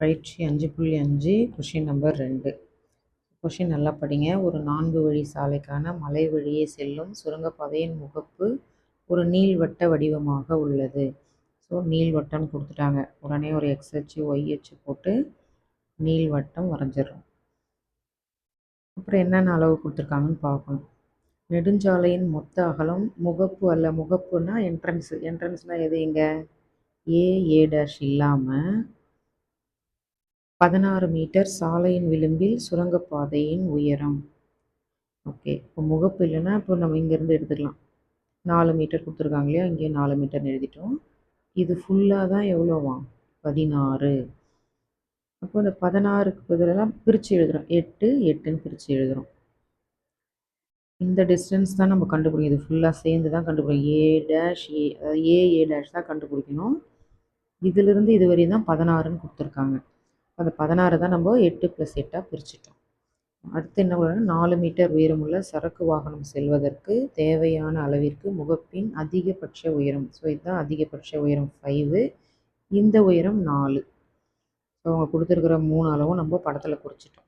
பயிற்சி 5.5 question number 2. Question நல்லா படிங்க. ஒரு 4 வழி சாலைக்கான மலை வழியே செல்லும் சுரங்கப்பாதையின் முகப்பு ஒரு நீள்வட்ட வடிவமாக உள்ளது. ஸோ நீள்வட்டம்னு கொடுத்துட்டாங்க. உடனே ஒரு எக்ஸ் அச்சு ஒய் அச்சு போட்டு நீள்வட்டம் வரைஞ்சிடறோம். அப்புறம் என்னென்ன அளவு கொடுத்துருக்காங்கன்னு பார்க்கணும். நெடுஞ்சாலையின் மொத்த அகலம் முகப்பு அல்ல, முகப்புனா என்ட்ரன்ஸ்னால் எது? இங்கே ஏ டேஷ் இல்லாமல் 16 மீட்டர் சாலையின் விளிம்பில் சுரங்கப்பாதையின் உயரம். ஓகே, இப்போ முகப்பு இல்லைன்னா இப்போ நம்ம இங்கேருந்து எடுத்துக்கலாம். 4 மீட்டர் கொடுத்துருக்காங்க இல்லையா, இங்கே 4 மீட்டர்னு எழுதிட்டோம். இது ஃபுல்லாக தான் எவ்வளோவா? 16. அப்போ இந்த 16க்கு பதிலெல்லாம் பிரித்து எழுதுகிறோம். 8ன்னு பிரித்து எழுதுகிறோம். இந்த டிஸ்டன்ஸ் தான் நம்ம கண்டுபிடிக்கணும். இது ஃபுல்லாக சேர்ந்து தான் கண்டுபிடிக்கணும். அதாவது ஏ டேஷ் தான் கண்டுபிடிக்கணும். இதிலிருந்து இது வரையும் தான் 16ன்னு கொடுத்துருக்காங்க. அந்த 16 தான் நம்ம 8 + 8 பிரிச்சுட்டோம். அடுத்து என்ன பண்ணணும்? 4 மீட்டர் உயரமுள்ள சரக்கு வாகனம் செல்வதற்கு தேவையான அளவிற்கு முகப்பின் அதிகபட்ச உயரம். ஸோ இதுதான் அதிகபட்ச உயரம் 5, இந்த உயரம் 4. ஸோ அவங்க கொடுத்துருக்கிற 3 அளவும் நம்ம படத்தில் குறிச்சிட்டோம்.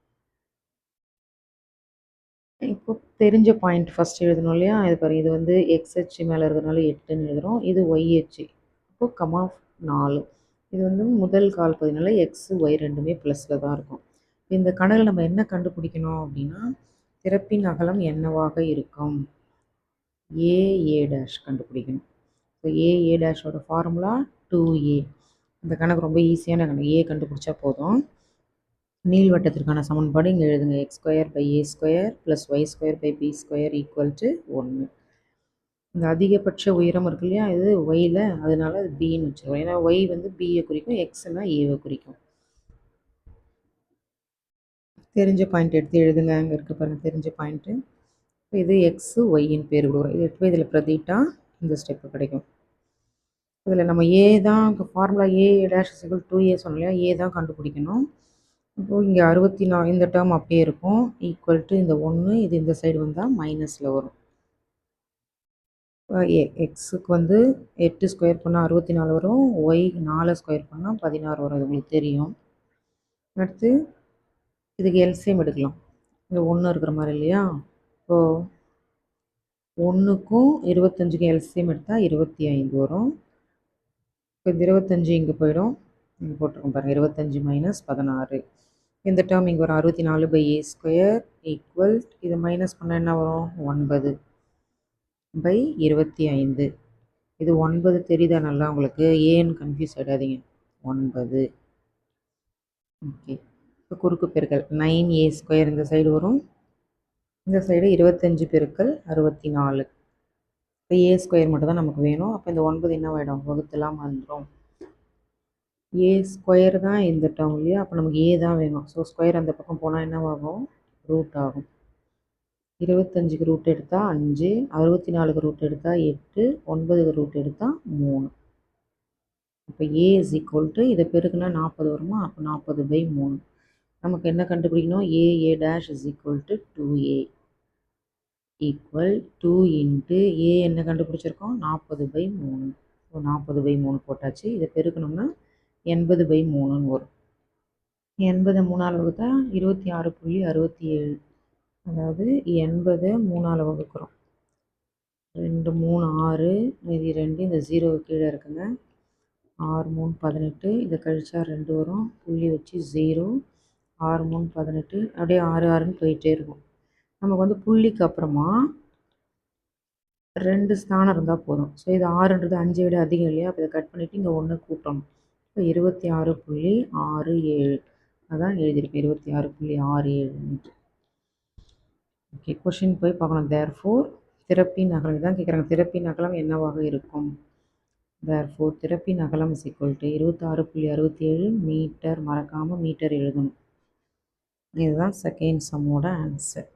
இப்போ தெரிஞ்ச பாயிண்ட் ஃபஸ்ட் எழுதணும் இல்லையா? இது பாருங்க, இது வந்து எக்ஸ் அச்சு மேலே இருக்கிறதுனால 8ன்னு எழுதுகிறோம். இது ஒய் அச்சு, இப்போ கமா 4. இது வந்து முதல் கால் பகுதினால எக்ஸ் ஒய் ரெண்டுமே ப்ளஸில் தான் இருக்கும். இந்த கணக்கில் நம்ம என்ன கண்டுபிடிக்கணும் அப்படின்னா, திறப்பின் அகலம் என்னவாக இருக்கும்? ஏ டேஷ் கண்டுபிடிக்கணும். இப்போ ஏ டேஷோட ஃபார்முலா 2a. இந்த கணக்கு ரொம்ப ஈஸியான கணக்கு. ஏ கண்டுபிடிச்சா போதும். நீள்வட்டத்திற்கான சமன்பாடு இங்கே எழுதுங்க. x² + y² + b² = 1. இந்த அதிகபட்ச உயரம் இருக்கு இல்லையா, இது ஒயில், அதனால அது பின்னு வச்சுருவோம். ஏன்னா ஒய் வந்து பியை குறிக்கும், எக்ஸ்னா ஏவை குறிக்கும். தெரிஞ்ச பாயிண்ட் எடுத்து எழுதுங்க. அங்கே இருக்க பாருங்கள் தெரிஞ்ச பாயிண்ட்டு. இப்போ இது எக்ஸு ஒய்ன்னு பேர் கொடுக்குறோம். இது எடுத்து இதில் பிரதிட்டா இந்த ஸ்டெப்பு கிடைக்கும். இதில் நம்ம ஏ தான் ஃபார்முலா ஏ டேஷ் = 2a சொன்னோம் இல்லையா, ஏ தான் கண்டுபிடிக்கணும். இப்போது இங்கே 64 இந்த டேர்ம் அப்படியே இருக்கும், = இந்த 1, இது இந்த சைடு வந்தால் மைனஸில் வரும். எக்ஸுக்கு வந்து 8 ஸ்கொயர் பண்ணால் 64 வரும், ஒய் 4 ஸ்கொயர் பண்ணால் 16 வரும். இது உங்களுக்கு தெரியும். அடுத்து இதுக்கு எல்சிஎம் எடுக்கலாம். இங்கே 1 இருக்கிற மாதிரி இல்லையா, இப்போது 1க்கும் 25க்கும் எல்சிஎம் எடுத்தால் 25 வரும். இப்போ இந்த 25 இங்கே போயிடும், இங்கே போட்டிருக்கோம் பாருங்கள், 25 - 16. இந்த டேர்ம் இங்கே வரும், 64/a² இதை மைனஸ் பண்ணால் என்ன வரும்? 9/25. இது 9 தெரியுதா நல்லா உங்களுக்கு? ஏன்னு கன்ஃபியூஸ் ஆகிடாதீங்க. 9. ஓகே, இப்போ குறுக்கு பெருக்கல் 9a² இந்த சைடு வரும், இந்த சைடு 25 × 64. இப்போ a² மட்டும் தான் நமக்கு வேணும். அப்போ இந்த 9 என்னவாயிடும்? வகுத்தெல்லாம் வந்துடும். a² தான் இந்த டேர்ம் இல்லையா, அப்போ நமக்கு ஏ தான் வேணும். ஸோ ஸ்கொயர் அந்த பக்கம் போனால் என்னவாகும்? ரூட் ஆகும். 25க்கு ரூட் எடுத்தால் 5, 64க்கு ரூட் எடுத்தால் 8, 9க்கு ரூட் எடுத்தால் 3. இப்போ ஏ = இதை பெருக்குனா 40 வருமா? அப்போ 40/3. நமக்கு என்ன கண்டுபிடிக்கணும்? ஏ டேஷ் = 2a = 2 × ஏ என்ன கண்டுபிடிச்சிருக்கோம்? 40/3. ஸோ 40/3 போட்டாச்சு. இதை பெருக்கணும்னா 80/3ன்னு வரும். 80 3ஆல் வகுத்தா 26.67. அதாவது 80 3ஆல் வகுக்கிறோம். 2 3 6, மீதி 2, இந்த 0 கீழே இருக்குங்க. 6 3 18, இதை கழிச்சா 2 வரும், புள்ளி வச்சு 0, 6 3 18, அப்படியே 6 6ன்னு போயிட்டே இருக்கும். நமக்கு வந்து புள்ளிக்கு அப்புறமா 2 ஸ்தானம் இருந்தால் போதும். ஸோ இது 6ன்றது 5ஐ விட அதிகம் இல்லையா, அப்போ இதை கட் பண்ணிவிட்டு இங்கே 1 கூட்டணும். இப்போ 26.67 அதான் எழுதியிருக்கேன், 26.67. ஓகே, கொஷின் போய் பார்க்கணும். தேர்ஃபோர் திறப்பின் அகலம் தான் கேட்குறாங்க. திறப்பின் அகலம் என்னவாக இருக்கும்? தேர்ஃபோர் திறப்பின் அகலம் = 26.67 மீட்டர். மறக்காமல் மீட்டர் எழுதணும். இதுதான் செகண்ட் சம்மோட ஆன்சர்.